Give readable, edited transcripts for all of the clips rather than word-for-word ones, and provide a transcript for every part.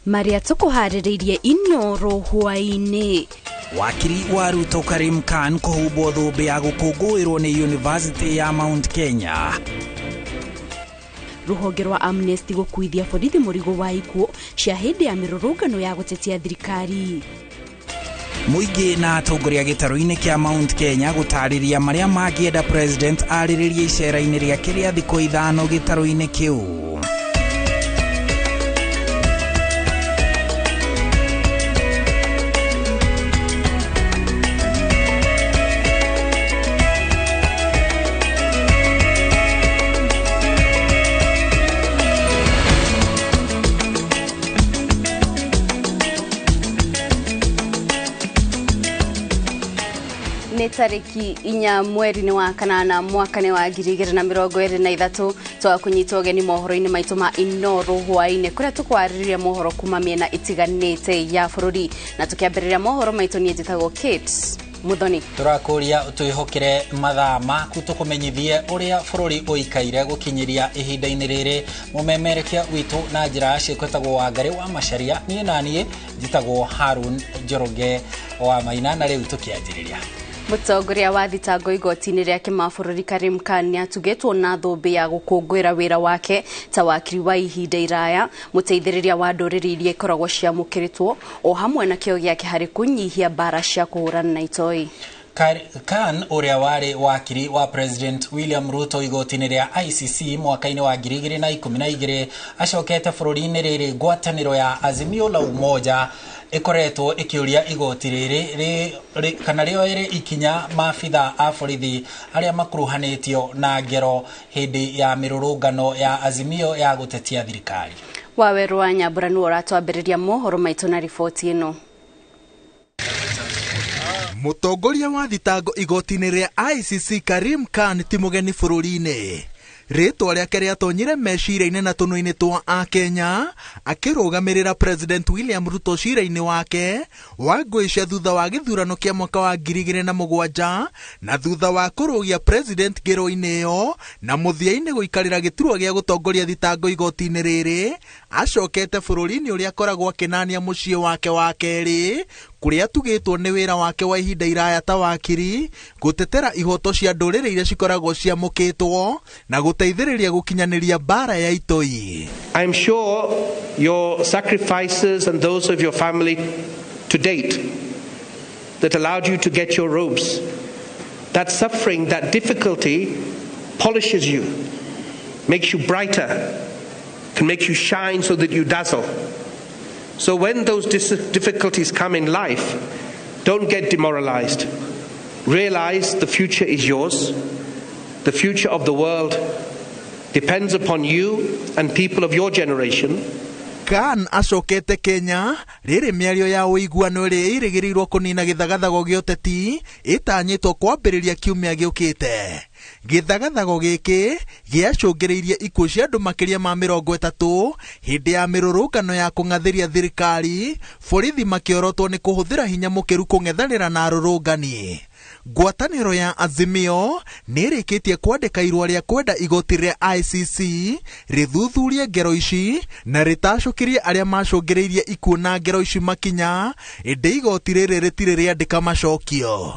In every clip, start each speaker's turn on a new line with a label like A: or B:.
A: Maria tukuhaririirie Inooro Hwainĩ.
B: Wakiri wa Ruto Karim Khan kuhubwo thũmbĩ ya gũkũngũĩrwo nĩ University ya Mount Kenya.
A: Rũhonge rwa Amnesty gũkuithia borithi mũrigo wa ikuũ cia hĩndĩ ya mĩrũrũngano ya gũtetia thirikari.
B: Mũingĩ na atongoria gĩtarũ-inĩ kĩa Mount Kenya gũtarĩria marĩa mangĩenda president arĩrĩrie icera-inĩ rĩake rĩa thikũ 5 gĩtarũ-inĩ kĩu.
A: Tariki inya mweri wa kanana mwaka wa 2023 twa kunyita ũgeni mohoro-inĩ maitũ ma Inooro Hwainĩ kuria tukwarĩrĩria mohoro kuma mĩena itiganĩte ya bũrũri na tukiambĩrĩria mohoro maitũ niĩ njĩtagwo Kate Muthoni.
B: Tũrakũria twĩhokere mathaa maku tũkũmenyithie ũrĩa bũrũri ũikaire gũkinyiria ihinda-inĩ rĩrĩ. Mũmemerekia witũ na njĩra ciĩkwetagwo Wangari wa Macharia, niĩ naniĩ njĩtagwo Harun Njoroge wa Maina, na rĩu tũkĩanjĩrĩria.
A: Mũtongoria wa thitango igoti-inĩ rĩa kĩmabũrũri Karim Khan nĩatugĩtwo na thũmbĩ ya gũkũngũĩra wĩra wake ta wakiri wa ihinda iraya, mũteithĩrĩria wa ndũrĩrĩ iria ikoragwo ciamũkĩrĩtwo o hamwe na kĩo gĩake harĩ kũnyihia mbara cia kũhũrana na itoi.
B: Khan ũrĩa warĩ wakiri wa President William Ruto igoti-inĩ rĩa ICC mwaka-inĩ wa 2012 acokete bũrũri-inĩ rĩrĩ ngwatanĩro ya Azimio la Umoja ikoretwo ikiuria igoti rĩrĩ kana rĩo ĩrĩ ikinya maabitha a borithi arĩa makuruhanĩtio na ngero hĩndĩ ya mĩrũrũngano ya Azimio ya gũtetia thirikari.
A: Waweru wa Nyambura nĩ ũratwambĩrĩria mohoro maitũ na riboti ĩno.
C: Mũtongoria wa thitango igoti-inĩ rĩa ICC Karim Khan ti mũgeni bũrũri-inĩ. Rĩtwa rĩake rĩatonyire meciria-inĩ na tũnua-inĩ twa Akenya akĩrũgamĩrĩra President William Ruto cira-inĩ wake wa ngũĩcia thutha wa gĩthurano kĩa mwaka wa 2007 na thutha wa kũrũgia President ngero-inĩ ĩyo na mũthia-inĩ gũikarĩra gĩturwa gĩa gũtongoria thitango igoti-inĩ rĩrĩ, acokete bũrũri-inĩ ũrĩa akoragwo akĩnania mũciĩ wake wa kerĩ kũrĩa tugĩtwo nĩ wĩra wake wa ihinda iraya ta wakiri gũtetera ihoto cia ndũrĩrĩ iria cikoragwo ciamũkĩtwo na gũteithĩrĩria gũkinyanĩria mbara ya itoi.
D: I'm sure your sacrifices and those of your family to date that allowed you to get your robes, that suffering, that difficulty polishes you, makes you brighter, can make you shine so that you dazzle. So when those difficulties come in life, don't get demoralized. Realize the future is yours. The future of the world depends upon you and people of your generation.
C: Khan acokete Kenya rĩrĩ mĩario ya ũiguano ĩrĩa ĩrĩgĩrĩirwo kũnina gĩthagathago gĩa ũteti ĩtanyĩtwo kwambĩrĩria kiumia gĩũkĩte. Gĩthagathago gĩkĩ gĩacũngĩrĩirie ikuũ cia andũ makĩria ma 30 hĩndĩ ya mĩrũrũngano ya kũng'athĩria thirikari, borithi makĩorotwo nĩ kũhũthĩra hinya mũkĩru kũng'ethanĩra na arũrũngani. Ngwatanĩro ya Azimio nĩrĩkĩtie kwandĩka irũa rĩa kwenda igoti rĩa ICC rĩthuthurie ngero ici na rĩtacũkĩrie arĩa macũngĩrĩirie ikuũ na ngero ici makinya, ĩndĩ igoti rĩrĩ rĩtirĩ rĩandĩka macokio.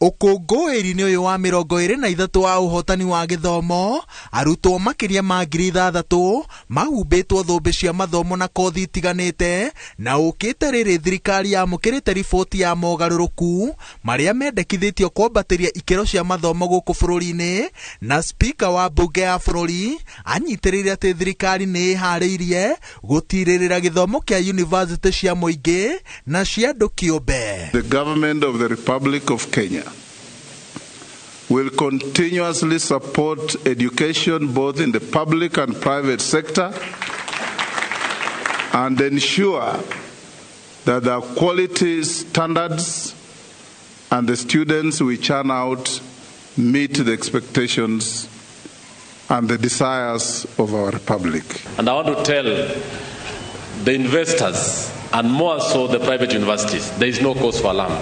C: Ũkũngũĩri nĩ ũyũ wa 23 wa ũhotani wa gĩthomo, arutwo makĩria ma 6,000 mahumbĩtwo thũmbĩ cia mathomo na kothi itiganĩte, na ũkĩte rĩrĩ thirikari yamũkĩrĩte riboti ya mogarũrũku marĩa mendekithĩtio kwambatĩria ikĩro cia mathomo gũkũ bũrũri-inĩ, na spika wa mbunge ya bũrũri anyitĩrĩire atĩ thirikari nĩ ĩharĩirie gũtirĩrĩra gĩthomo kĩa university cia mũingĩ na cia andũ kĩũmbe.
E: The government of the Republic of Kenya will continuously support education both in the public and private sector and ensure that the quality standards and the students we churn out meet the expectations and the desires of our republic.
F: And I want to tell the investors, and more so the private universities, there is no cause for alarm.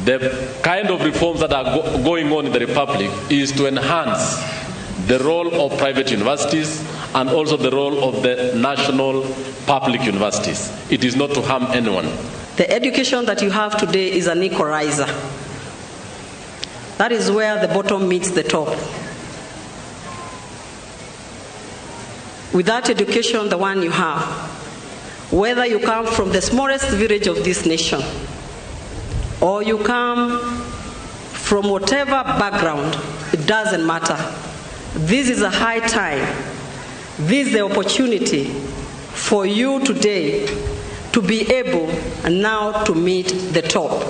F: The kind of reforms that are going on in the Republic is to enhance the role of private universities and also the role of the national public universities. It is not to harm anyone.
G: The education that you have today is an equalizer. That is where the bottom meets the top. With that education, the one you have, whether you come from the smallest village of this nation, or you come from whatever background, it doesn't matter. This is a high time. This is the opportunity for you today to be able now to meet the top.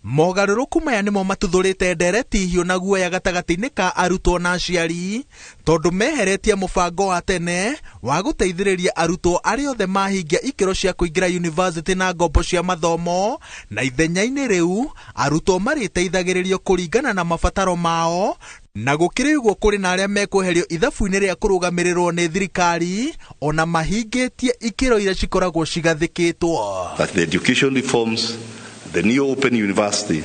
C: Mogarũrũku maya nĩmo matuthũrĩte ndereti hiũ na guoya gatagatĩ-inĩ ka arutwo na aciari tondũ meheretie mũbango wa tene wa gũteithĩrĩria arutwo arĩa othe mahingia ikĩro cia kũingĩra yunivasĩtĩ na ngombo cia mathomo, na ithenya-inĩ rĩu arutwo marĩteithagĩrĩrio kũringana na mabataro mao, na gũkĩrĩ ũguo kũrĩ na arĩa mekweherio ithabu-inĩ rĩa kũrũgamĩrĩrwo nĩ thirikari ona mahingĩtie ikĩro iria cikoragwo cigathĩkĩtwo.
H: That the education reforms, the new open university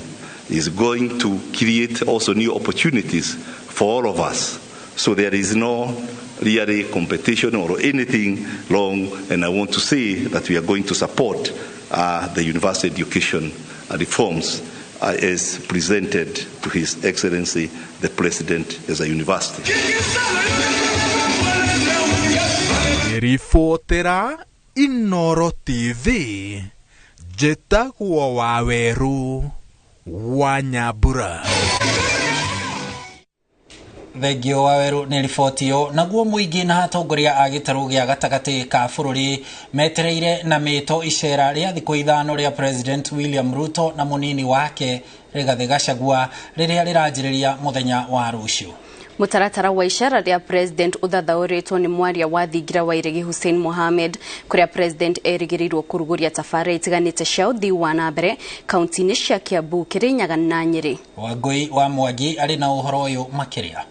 H: is going to create also new opportunities for all of us. So there is no really competition or anything wrong, and I want to say that we are going to support the university education reforms as presented to His Excellency the President as a university.
C: Reportera Inooro TV. Jetagwo Waweru wa Nyambura.
B: Thengio Waweru nĩ riboti yo. Naguo mũingĩ na atongoria a gĩtarũ gĩa gatagatĩ ka bũrũri metereire na mĩto icera rĩa thikũ ithano rĩa President William Ruto na mũnini wake Rigathi Gachagua rĩrĩa rĩranjĩrĩria mũthenya wa rũciũ.
A: Mutaratara wa ishara rĩa President uthathaũrĩtwo nĩ mwaria wa thingira wa Iregi Hussein Mohamed kũrĩa President erĩgĩrĩirwo kũrugũria tabarĩra itiganĩte cia ũthii wa na mbere kaunti-inĩ cia Kiambu, Kirinyaga na Nyeri. Wangui wa Mwangi arĩ na ũhoro ũyũ makĩria.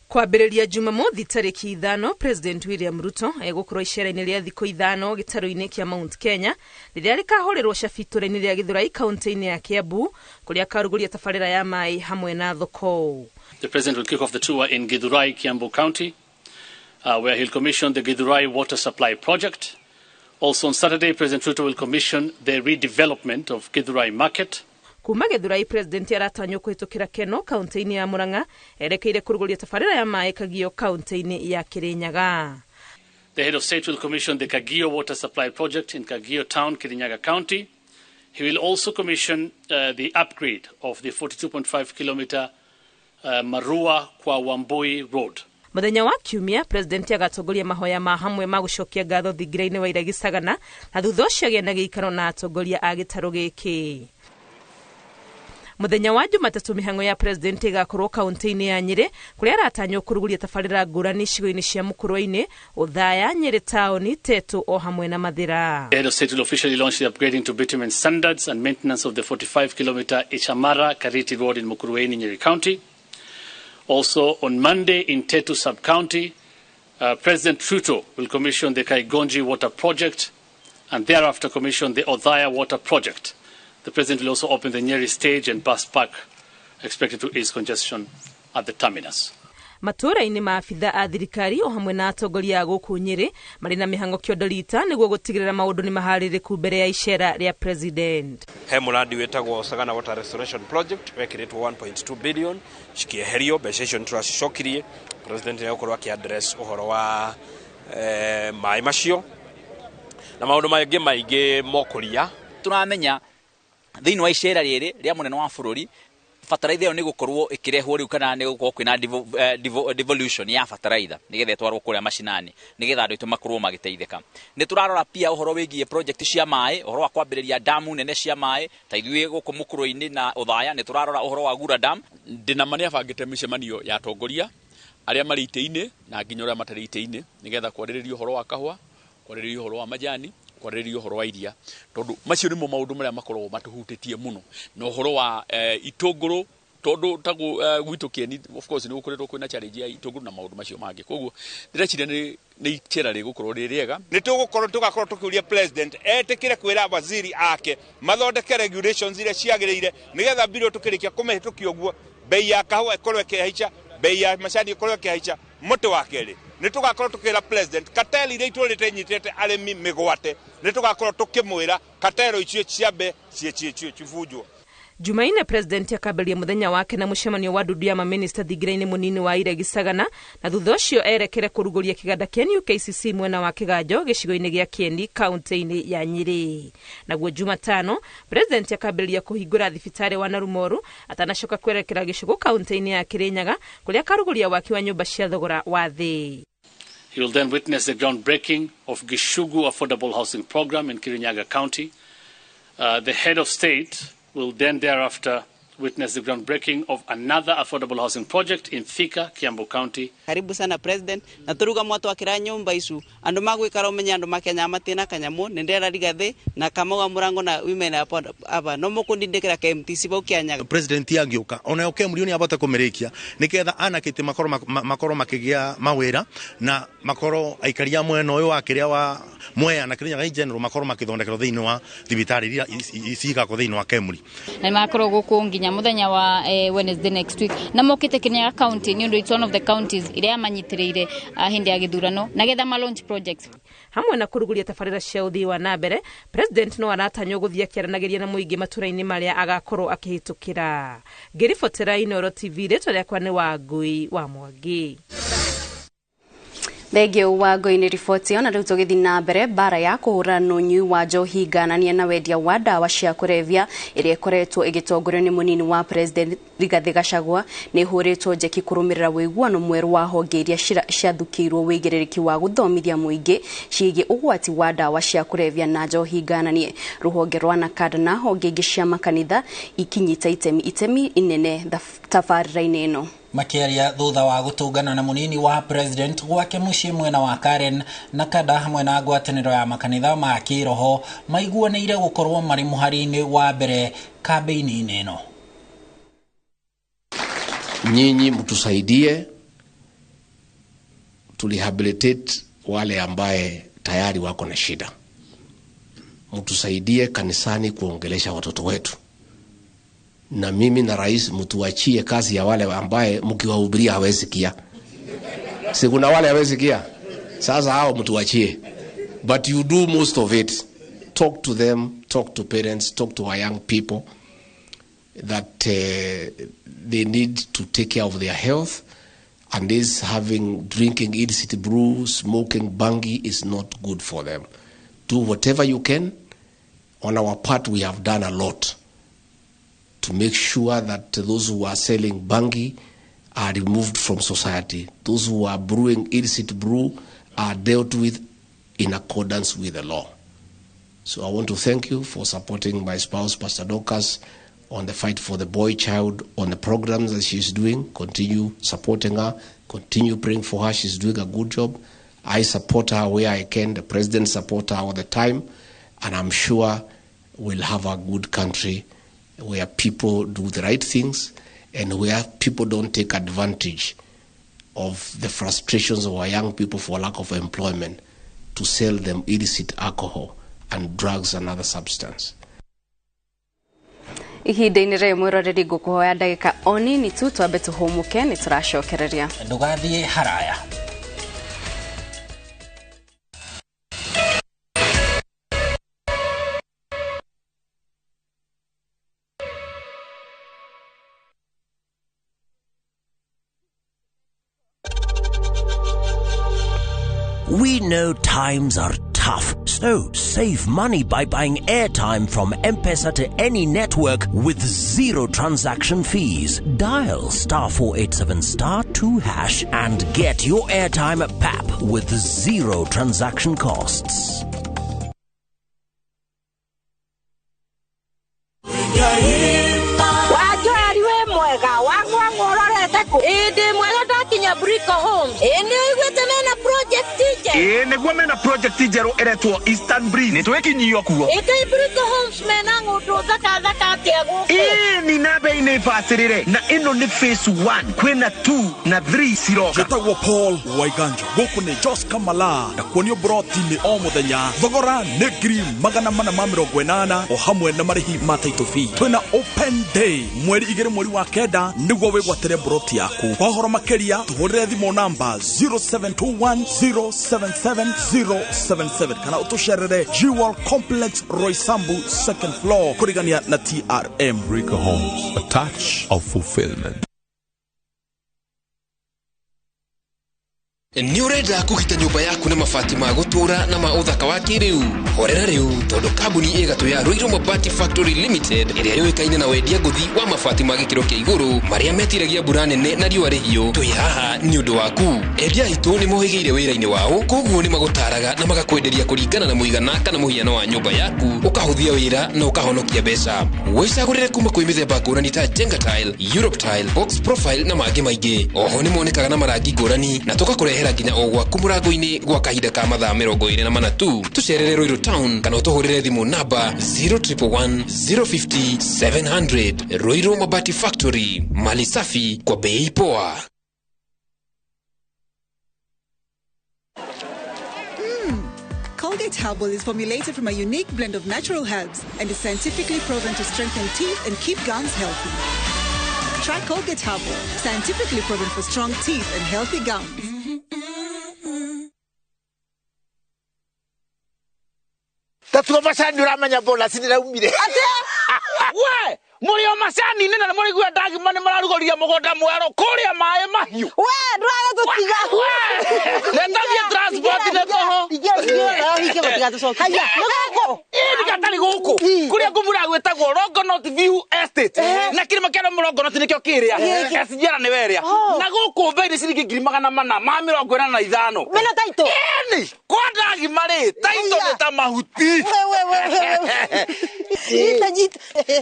I: Kwambĩrĩria Jumamothi tarĩki 5, President William Ruto egũkorwo icera-inĩ rĩa thikũ ithano gĩtarũ-inĩ kĩa Mount Kenya rĩrĩa rĩkahũrĩrwo cabitũra-inĩ rĩa Gĩthũrai kaunti-inĩ ya Kiambu kũrĩa akarugũria tabarĩra ya maĩ hamwe na thoko.
J: The President will kick off the tour in Githurai, Kiambu County, where he'll commission the Githurai water supply project. Also on Saturday, President Ruto will commission the redevelopment of Githurai Market.
I: Kuma Githurai, President aratanywo kũhĩtũkĩra Keno kaunti-inĩ ya Murang'a erekeire kũrugũria tabarĩra ya maĩ Kagio kaunti-inĩ ya Kirinyaga.
J: The head of state will commission the Kagio water supply project in Kagio town, Kirinyaga County. He will also commission the upgrade of the 42.5 kilometer Marua kwa Wambui road.
I: Muthenya wa Kiumia, President agatongoria mahoya ma hamwe ma gũcokia ngatho thingira-inĩ wa Iregi Sagana na thutha ũcio agĩa na gĩikaro na atongoria a gĩtarũ gĩkĩ. Muthenya wa Jumatatu mĩhang'o ya President igakorwo kaunti-inĩ ya Nyeri kũrĩa aratanywo kũrugũria tabarĩra ngũrani icigo-inĩ cia Mũkũrwa-inĩ, Othaya, Nyeri Town, Tetu o hamwe na Mathira.
J: The head of state will officially launch the upgrading to bitumen standards and maintenance of the 45 kilometer Ichamara Kariti road in Mũkũrwa-inĩ, Nyeri County. Also on Monday in Tetu sub-county, President Ruto will commission the Kaigonji water project and thereafter commission the Othaya water project. The President will also open the Nyeri stage and bus park, expected to ease congestion at the terminus.
I: Matũra-inĩ maabitha a thirikari o hamwe na atongoria a gũkũ Nyeri marĩ na mĩhang'o kĩondoritha nĩguo gũtigĩrĩra maũndũ nĩ maharĩrĩku mbere ya icera rĩa President.
K: He mũrandi wĩtagwo Sagana Water Restoration Project wekĩrĩtwo 1.2 billion cikĩeherio mbeca icio nĩtũracicokirie. President nĩegũkorwo akĩ-address ũhoro wa maĩ macio na maũndũ mangĩ maingĩ mokũria.
L: Tũramenya thĩinĩ wa icera rĩrĩ rĩa mũnene wa bũrũri bataraitha ĩyo nĩ gũkorwo ĩkĩrehwo rĩu kana nĩ gũkorwo kwĩna devolution ya bataraitha nĩgetha ĩtwarwo kũrĩa macinani nĩgetha andũ aitũ makorwo magĩteithĩka. Nĩ tũrarora pia ũhoro wĩgiĩ project cia maĩ, ũhoro wa kwambĩrĩria damu nene cia maĩ ta ithuĩ gũkũ Mũkũrwa-inĩ na Othaya. Nĩ tũrarora ũhoro wa Gura Dam.
K: Ndĩna mani abangĩte mĩcemanio ya atongoria arĩa marĩ itĩ-inĩ na nginya arĩa matarĩ itĩ-inĩ nĩgetha kwarĩrĩria ũhoro wa kahũa, kwarĩrĩria ũhoro wa majani, kwarĩrĩria ũhoro wa iria, tondũ macio nĩmo maũndũ marĩa makoragwo matũhutĩtie mũno, na ũhoro wa itũngũrũ tondũ tagu gwitũ Kieni of course nĩ gũkoretwo kwĩna challenge ya itũngũrũ na maũndũ macio mangĩ. Koguo ndĩreciria nĩ itĩra rĩgũkorwo rĩ rĩega.
M: Nĩ tũgakorwo tũkĩũria President etĩkĩre kwĩra waziri ake mathondeke regulations iria ciagĩrĩire nĩgetha mbirũ tũkĩrĩkia kũmĩhĩtũkia ũguo bei ya kahũa ĩkorwo ĩkĩhaica, bei ya macani ĩkorwo ĩkĩhaica, muti wa keri ni tugakorwo tukira president cartel iria itũrĩte nyitĩte arĩmi mĩgwate ni tugakorwo tukimwira cartel icio ciambe cibunjwo.
I: Jumaine president akaberia muthenya wake na mucemanio wa ndudu ya maminista thingiraini munini wa Iregi Sagana na thutha ucio erekere kuruguria kiganda kia UKCC mwena wa Kiganjo gicigo-ini gia Kiendi kaunti-ini ya Nyeri. Naguo Jumatano president akaberia kuhingura thibitari wa Narumoru atanacoka kwerekera gicigo kaunti-ini ya Kirinyaga kuria karuguria waki wa nyumba cia thogora wa thi.
J: He will then witness the groundbreaking of Gishugu Affordable Housing Program in Kirinyaga County. The head of state will then thereafter witness the groundbreaking of another affordable housing project in Thika, Kiambu County.
N: Karibu sana president na turuga mwato akira nyumba icu andu magwikara umenya andu makenya matina kanyamu nendera rigathi na kamoga murango na women aba no mukundindikira KMTC bau Kianyaga.
O: President yangiuka ona yoke murioni abata kumirikia niketha anakite makoro makigia mawira na makoro aikaria mwena uyu wa kiria wa Mwea na Kirinyaga general makoro makithondekero thiini wa thibitari iria isika ko thiini wa Kemuri
P: na makoro gukunginya muthenya wa Wednesday next week na mokite Kirinyaga county ni undu it's one of the counties iria manyitiriire hindi ya githurano na getha ma launch projects
I: hamwe na kuruguria tafarira cia uthii wa nambere. President no aratanywo guthia kiaranagiria na muingi maturaini maria agakorwo akihitukira. Ngiribotera Inooro TV reto riakwa ni Wangui wa Mwangi.
A: Thegio Wangui-ini riboti ona riu tugithi na mbere bara ya kuhura nunyi wa njohi nganania na wendia wa ndawa cia kurevya iria ikoretwo igitongorio ni munini wa president Rigathi Gachagua ni huritwo njeki kurumirira wiguano mweru wa honge iria ciathukirwo wigiririki wa guthomithia muingi ciigi ugwati wa ndawa cia kurevya na njohi ngananie. Ruhonge rwa nakada na honge ingi cia makanitha ikinyita itemi inene tafarira-ini ino.
B: Makiaria thutha wa gutungana na munini wa president gwake mucii mwena wa Karen na kada hamwe na ngwataniro ya makanitha ma kiroho maiguanĩire gukorwo mari muhari-ini wa mbere kambeini ino.
Q: Nyinyi mtusaidie tulihabilitate wale ambaye tayari wako na shida. Mtusaidie kanisani kuongelesha watoto wetu. Na mimi na rais mtuachie kazi ya wale ambaye mkiwahubiria hawezi kia. Si kuna wale hawezi kia. Sasa hao mtuachie. But you do most of it. Talk to them, talk to parents, talk to our young people that they need to take care of their health, and this drinking illicit brews, smoking bangi is not good for them. Do whatever you can. On our part, we have done a lot to make sure that those who are selling bangi are removed from society. Those who are brewing illicit brew are dealt with in accordance with the law. So I want to thank you for supporting my spouse, Pastor Dorcas, on the fight for the boy child, on the programs that she's doing. Continue supporting her. Continue praying for her. She's doing a good job. I support her where I can. The president supports her all the time. And I'm sure we'll have a good country where people do the right things and where people don't take advantage of the frustrations of our young people for lack of employment to sell them illicit alcohol and drugs and other substance.
A: Ihinda-ini rimwe roreri ngukuhoya ndagika onini tu twambe tuhumuke ni turacokereria
B: ndugathie haraya.
R: We know times are tough, so save money by buying airtime from M-Pesa to any network with zero transaction fees. Dial *487*2# and get your airtime PAP with zero transaction costs.
S: Briko Homes. Ene igwete mena project teacher. Negua mena project njeru eretwo Eastern Breeze. Nitwekinyio kuo.
T: Ikaibiriko homes mena ngudu thaka atia guku.
S: Ni nabe inefasirire. Na ino ni phase 1. Kwena 2 na 3 siroka.
U: Jetagwo Paul Waiganjo. Guku ni Jos Kamala. Na kuonio broti ni o muthenya. Thogora ni ngiri magana mana ma 80 o hamwe na marihi ma title fee. Twina open day. Mweri 2 mweri wa kenda niguo wigwatere broti yaku. Kwa horo makeria tuhurire thimo namba 0721077077 kana utusherere Jewel Complex Roysambu 2nd floor kurigania na TRM.
V: Breaker Homes, a touch of fulfillment.
W: Ni urenda kugita nyumba yaku na mabati ma gutura na ma uthaka wa kiriu. Horera riu tondu kambuni igatu ya Ruiru Mabati Factory Limited iria yoikaine na wendia nguthi wa mabati ma gikiro kia iguru maria metiragia mbura nene na riua rihiu. Twi haha ni undu waku. Endia itu ni mohigeire wira-ini wao, koguo ni magutaraga na magakwenderia kuringana na muigana kana muhiano wa nyumba yaku, ukahuthia wira na ukahonokia mbeca. Wicagurire kuma kwi mithemba ngurani ta Jenga Tile, Europe Tile, Box Profile na mangi maingi. Oho ni monekaga na marangi ngurani na tugakurehera nginya o gwaku murango-ini gwa kahinda ka mathaa 24 tu. Tucerere Ruiru Town kana utuhurire thimu namba 0111050700. Ruiru Mabati Factory, mali safi kwa bei poa.
X: Colgate Herbal is formulated from a unique blend of natural herbs and is scientifically proven to strengthen teeth and keep gums healthy. Try Colgate Herbal, scientifically proven for strong teeth and healthy gums.
S: Tatuo macani uramenya bona siniraumire. We! Murio macani nina na muri gwa ndagi mane mararugoria mugonda mwero kuria mae mahiu.
T: We, nduraga tutiga.
S: We! Netathie transport ne toho.
T: Hike gutiga tucoki. Haya, nuguko.
S: Gatari guku. Kuria ngumura gwetagwo Longonot View Estate. Na kirima kia Longonot nikio kiria. Kasinyara ni weria. Na guku mbei ciringi 445.
T: Mena taito.
S: Eni, kwa ndagi mari, taito ni ta mahuti.
T: Jita.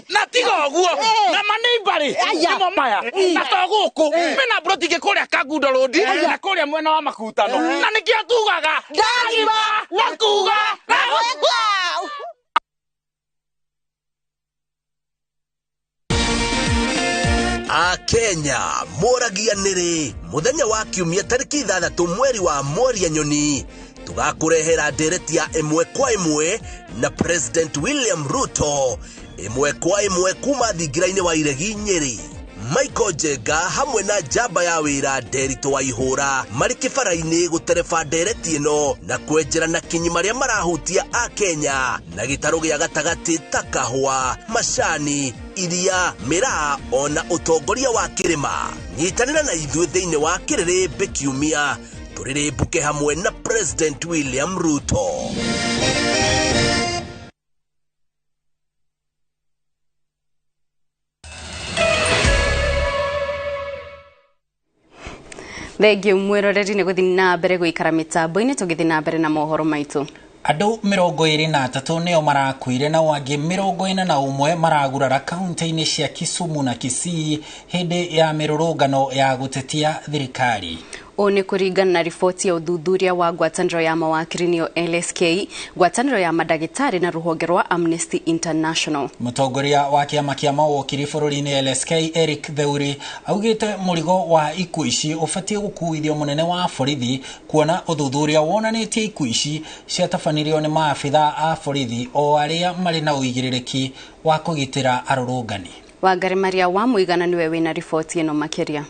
S: Na tiga guo na maneimbari nimo maya na to guku mena broti ke kuria Kagundo Road na kuria mwena wa Makutano na nikio tugaga ndagima na kuga na weka.
R: Kenya moragianire muthenya wa kiumia tariki 6 mweri wa Mworia Nyoni tugakurehera ndereti ya imwe kwa imwe na President William Ruto, imwe kwa imwe kuma thingira-ini wa iregi Nyeri. Michael Jenga hamwe na jamba ya wira Derito wa Ihura mari kibara-ini gutereba ndereti ino na kwenjera na kinyi maria marahutia a Kenya na gitaro gia gatagati ta kahua, macani, iria, miraa ona utongoria wa kirima. Nyitanira na ithuĩ thĩinĩ wa kĩrĩrĩmbĩ kiumia tũrĩrĩmbũke hamwe na President William Ruto.
A: Thengio mwiroreri ni guthii na mbere guikara mitambo-ini tugithi na mbere na mohoro maitu.
B: Andu 23 nio marakuire na wangi 41 maragurara kaunti-ini cia Kisumu na Kisii hindi ya mirurungano ya gutetia thirikari.
A: One kuringana na ripoti ya uthuthuria wa ngwataniro ya mawakiri niyo LSK, ngwataniro ya madagitari na ruhonge rwa Amnesty International.
B: Mutongoria wa kiama kia mawakiri bururi-ini LSK Eric Theuri augite murigo wa ikuũ ici ubatie gukuithio munene wa borithi kuona uthuthuria wonanitie ikuũ ici ciatabanirio ni maabitha a borithi o aria mari na uigĩrĩrĩki wa kugitira arũrũngani.
A: Wangari Maria wa muigana niwe wina ripoti ino makiria.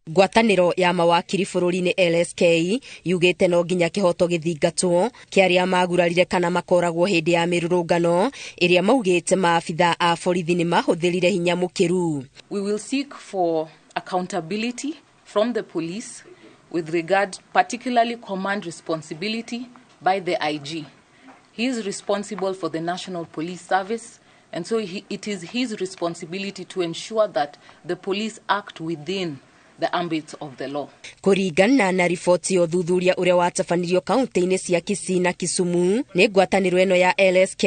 Y: Ngwataniro ya mawakiri bururi-ini LSK yugite no nginya kihoto githingatwo kiaria magurarire kana makoragwo hindi ya mirurungano iria maugite maabitha a borithi ni mahuthirire hinya mukiru.
Z: We will seek for accountability from the police with regard particularly command responsibility by the IG. He is responsible for the National Police Service, and so it is his responsibility to ensure that the police act within the ambit of the law.
Y: Kuringana na riboti ya uthuthuria uria watabanirio kaunti-ini cia Kisii na Kisumu ni ngwataniro eno ya LSK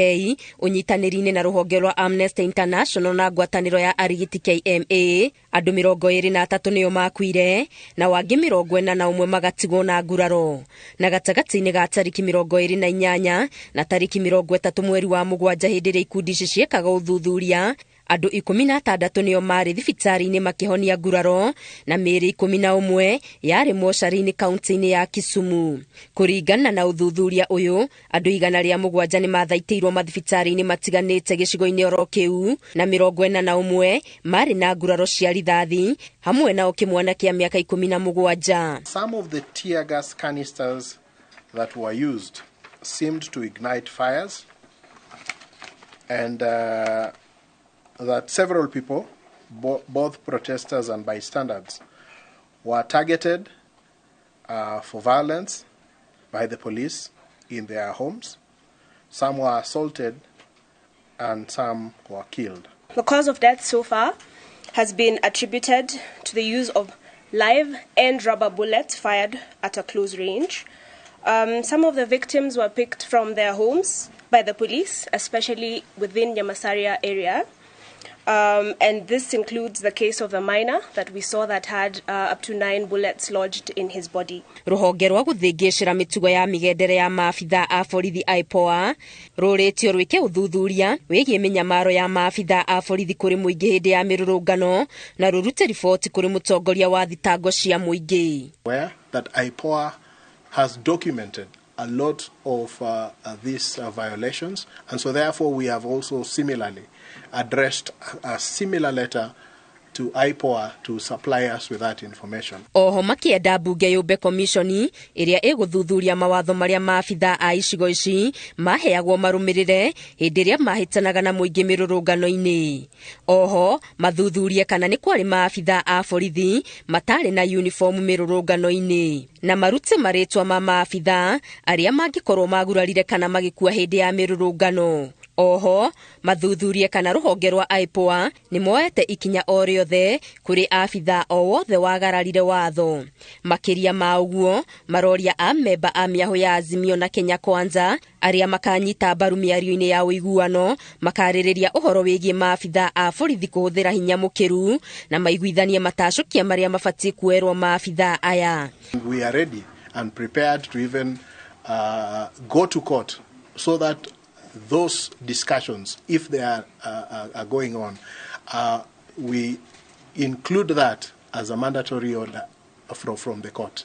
Y: unyitaniri-ini na ruhonge rwa Amnesty International na ngwataniro ya arigiti KMA andu 23 nio makuire na wangi 41 magatigwo na nguraro na gatagati-ini ga tariki 28 na tariki 30 mweri wa mugwanja hindi ria ikundi ciekaga uthuthuria andu 16 nio mari thibitari-ini makihonia nguraro na miri 11 yari moshari-ini kaunti-ini ya Kisumu. Kuringana na uthuthuria uyu andu 107 ni mathaitĩirwo mathibitari-ini matiganite gicigo-ini oro kiu na 41 mari na nguraro cia rithathi hamwe na kimwana kia miaka 17.
C: Some of the tear gas canisters that were used seemed to ignite fires and that several people, both protesters and bystanders, were targeted for violence by the police in their homes. Some were assaulted and some were killed.
D: The cause of death so far has been attributed to the use of live and rubber bullets fired at a close range. Some of the victims were picked from their homes by the police, especially within Nyamasaria area. And this includes the case of the miner that we saw that had up to 9 bullets lodged in his body.
Y: Ruhonge rwa guthingicira mitugo ya migendere ya maabitha a borithi IPOA ruritio rwike uthuthuria wigie minyamaro ya maabitha a borithi kuri muingi hindi ya mirurungano na rurute riboti kuri mutongoria wa thitango cia muingi.
C: Where that IPOA has documented a lot of these violations, and so therefore we have also similarly addressed a similar letter to IPOA to supply us with that information.
Y: Oho makienda bunge yumbe komishoni iria iguthuthuria mawatho maria maabitha a icigo ici maheagwo marumirire hindi iria mahitanaga na muingi mirurungano-ini. Oho mathuthurie kana ni kwari maabitha a borithi matari na uniform mirurungano-ini na marute maritwa ma maabitha aria mangikorwo magurarire kana magikua hindi ya mirurungano. Oho mathuthurie kana ruhonge rwa IPOA ni moete ikinya o riothe kuri abitha o wothe wagararire watho. Makiria ma uguo maroria a memba a miaho ya Azimio na Kenya Kwanza aria makanyita mbaru miario-ini ya uiguano makaririria uhoro wigie maabitha a borithi kuhuthira hinya mukiru na maiguithanie matacukia maria mabatie kuerwo maabitha aya.
C: We are ready and prepared to even go to court so that those discussions, if they are going on, we include that as a mandatory order from the court.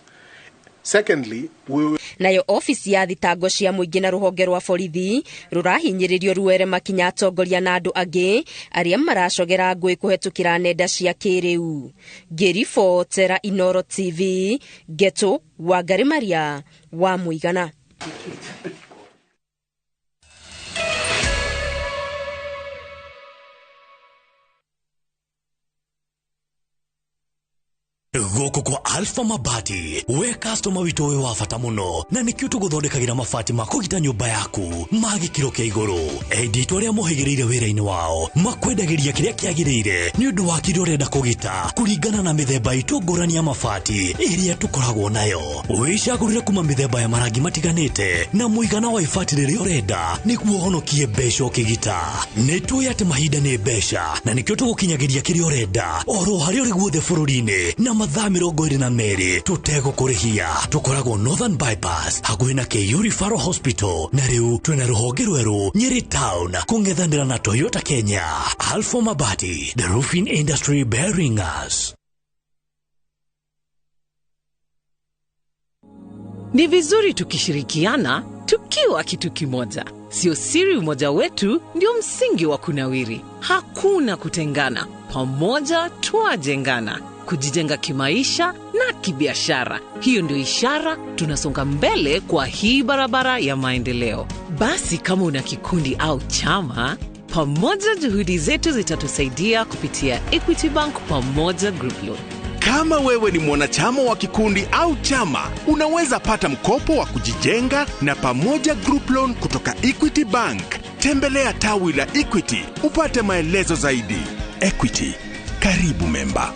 C: Secondly, we will...
Y: Nayo ofisi ya thitango cia muingi na ruhonge rwa borithi rurahinyiririo ruere makinya atongoria na andu angi aria maracogera ngui kuhetukira nenda cia kiriu. Ngiribotera Inooro TV, Geto Wangari Maria wa Muigana.
E: Goko kwa Alpha Mabati we customer wito we wafata muno na nikio tuguthondekagira mabati makugita nyumba yaku magikiro kia iguru editwa ria muhigireire wira-ini wao makwendagiria kiria kiagirire ni undu wa kiria urenda kugita kuringana na mithemba itungurani ya mabati iria tukoragwo nayo wicagurire kuma mithemba ya marangi matiganite na muigana wa ibati riria urenda niguo honokie mbeca ukigita nitui ati mahinda ni mbeca na nikio tugukinyagiria kiria urenda oro haria uri guothe bururi-ini na mathaa 22 tutegũkũrĩhia tukoragwo Northern Bypass hakuhĩ na KU Referral Hospital na rĩu twĩna rũhonge rwerũ Nyeri Town kũng'ethanĩra na Toyota Kenya. Alpha Mabati, the roofing industry bearing us.
F: Ni vizuri tukishirikiana tukiwa kitu kimoja. Sio siri, umoja wetu ndio msingi wa kunawiri. Hakuna kutengana, pamoja twajengana. Kujijenga kimaisha na kibiashara. Hiyo ndio ishara tunasonga mbele kwa hii barabara ya maendeleo. Basi kama una kikundi au chama, pamoja juhudi zetu zitatusaidia kupitia Equity Bank Pamoja Group Loan.
G: Kama wewe ni mwanachama wa kikundi au chama, unaweza pata mkopo wa kujijenga na Pamoja Group Loan kutoka Equity Bank. Tembelea tawi la Equity upate maelezo zaidi. Equity, karibu memba.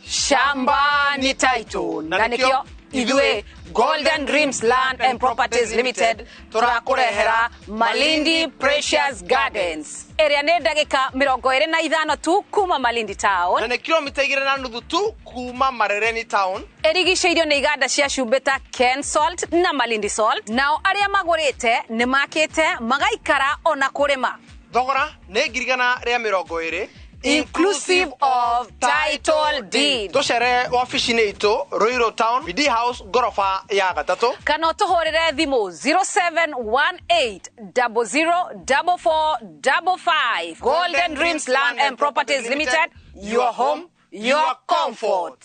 H: shamba ni title na nikio idwe Golden Dreams Land and Properties Limited turakurehera Malindi Precious Gardens area ne ndagika 25 tu kuma Malindi town
S: na ne kilomita 2.5 tu kuma Marereni town
H: erigiceirio ni iganda cia Cumbita Ken Salt na Malindi Salt nao aria magurite ni makite magaikara ona kurima
S: thogora ne ngirigana ria 20
H: inclusive of title deed.
S: Tuchere wabici-inĩ itũ Ruiru Town, BD House, gorofa ya gatatu.
H: Kana ũtũhũrĩre thimũ 0718004455. Golden Dreams Land and Properties Limited, your home, your comfort.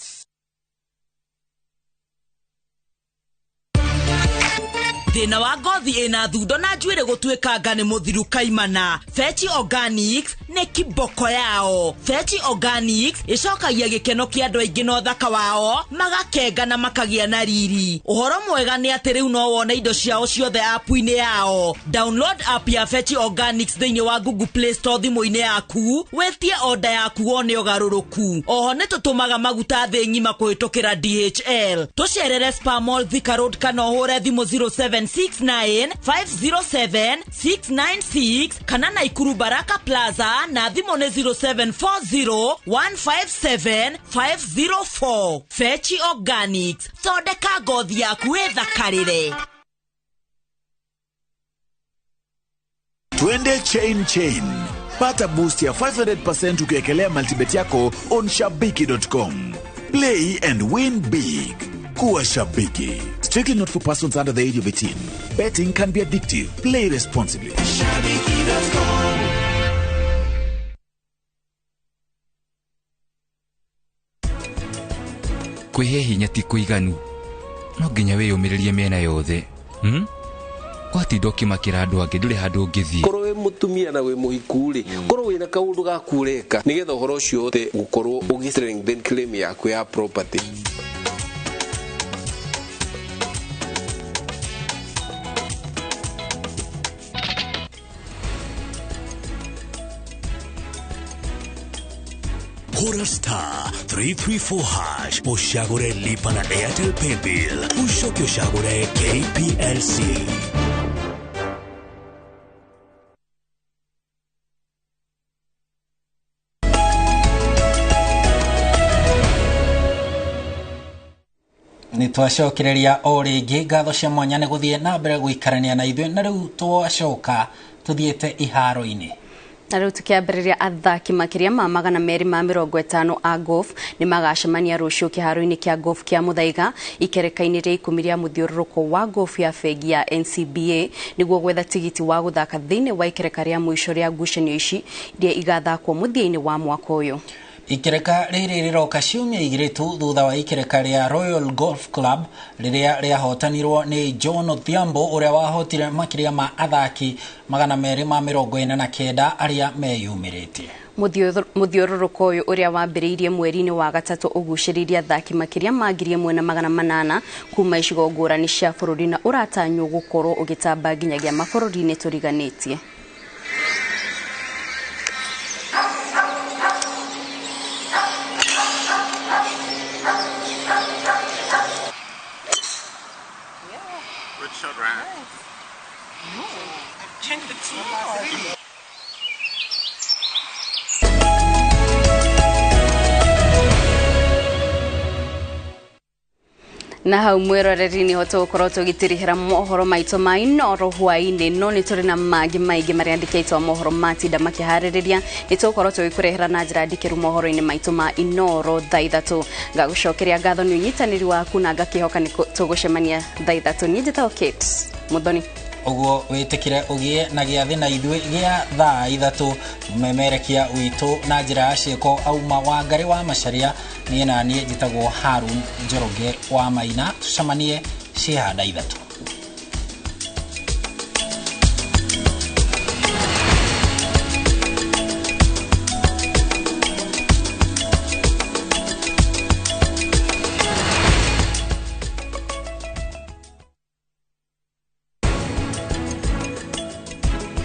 J: Thina wa ngothi ina thundo na njuire gutwikanga ni muthiru kaimana. Fetch Organics ne kiboko yao. Fetch Organics icokagia gikeno kia andu aingi no thaka wao magakenga na makagia na riri. Uhoro mwega ni ati riu no wona indo ciao ciothe app-ini yao. Download app ya Fetch Organics thiini wa Google Play Store thimu-ini yaku wetie order yaku one ugaruruku. Oho ne tutumaga maguta thi ngima kuhitukira DHL. Tucerere Spa Mall Thika Road kana uhure thimu 0769507696 kana Naikuru Baraka Plaza na thimu ne 0740157504. Fetch Organics, thondeka ngothi yaku ithakarire.
U: Twende chain. Pata boost ya 500% ukiekelea multibet yako on shabiki.com. Play and win big. Kuwa Shabiki. Strictly not for persons under the age of 18. Betting can be addictive. Play responsibly. Shabiki.com.
K: Kwihe hinya ti kuiganu. No nginya wiyumiririe miena yothe. Watinda ukimakira andu angi nduri handu ngithie.
Q: Korwo we mutumia na we muhikuri korwo wina kaundu ga kureka nigetha uhoro ucio te gukorwo ugistrengthen claim yaku ya property.
E: Hora star 334# ushagure lipa na Airtel Pay Bill ushoke ushagure KPLC.
B: Ni twacokereria o ringi ngatho cia mwanya ni guthie na mbere guikarania na ithuĩ na riu twacoka tuthiete iharo-ini.
A: Na rĩu tukiambĩrĩria athaki makiria ma 250 a golf ni magacemania rũciũ kĩharo-inĩ kĩa golf kĩa Muthaiga ikereka-inĩ rĩa 10 rĩa mũthiũrũrũko wa golf ya bengi ya NCBA nĩguo gwetha tigiti wa gũthaka thĩinĩ wa ikereka rĩa mũico rĩa ngucanio ici iria igathakwo mũthia-inĩ wa mwaka ũyũ.
B: Ikereka rĩrĩ rĩroka ciumia igĩrĩ tu thutha wa ikereka rĩa Royal Golf Club rĩrĩa rĩahotanirwo nĩ John Odhiambo ũrĩa wahotire makiria ma athaki 249 arĩa meyumĩrĩtie.
A: Mũthiũrũrũko ũyũ ũrĩa wambĩrĩirie mweri-inĩ wa gatatũ ũgucĩrĩirie athaki makiria ma 1,800 kuma icigo ngũrani cia bũrũri na ũratanywo gũkorwo ũgĩtamba nginyagia mabũrũri-inĩ tũriganĩtie. Na hau mwiroreri-inĩ ho tũgũkorwo tũgĩtirihĩra mohoro maitũ ma Inooro Hwainĩ no nĩ tũrĩ na mangĩ maingĩ marĩa andĩkĩtwo mohoro matinda makĩharĩrĩria nĩ tũgũkorwo tũgĩkũrehera na njĩra ndikĩru mohoro-inĩ maitũ ma Inooro thaa 3 ngagũcokeria ngatho nĩ ũnyitanĩri waku na ngakĩhoka nĩ tũgũcemania thaa 3 niĩ njĩtagwo Kate Muthoni.
B: Uguo witikire ugie na giathi na ithuĩ gĩa thaa 3 mumemerekia witũ na njĩra ya ciĩko auma wa Ngari wa Macharia niĩ na niĩ njĩtagwo Harun Njoroge wa Maina tucemanie ciĩhanda 3.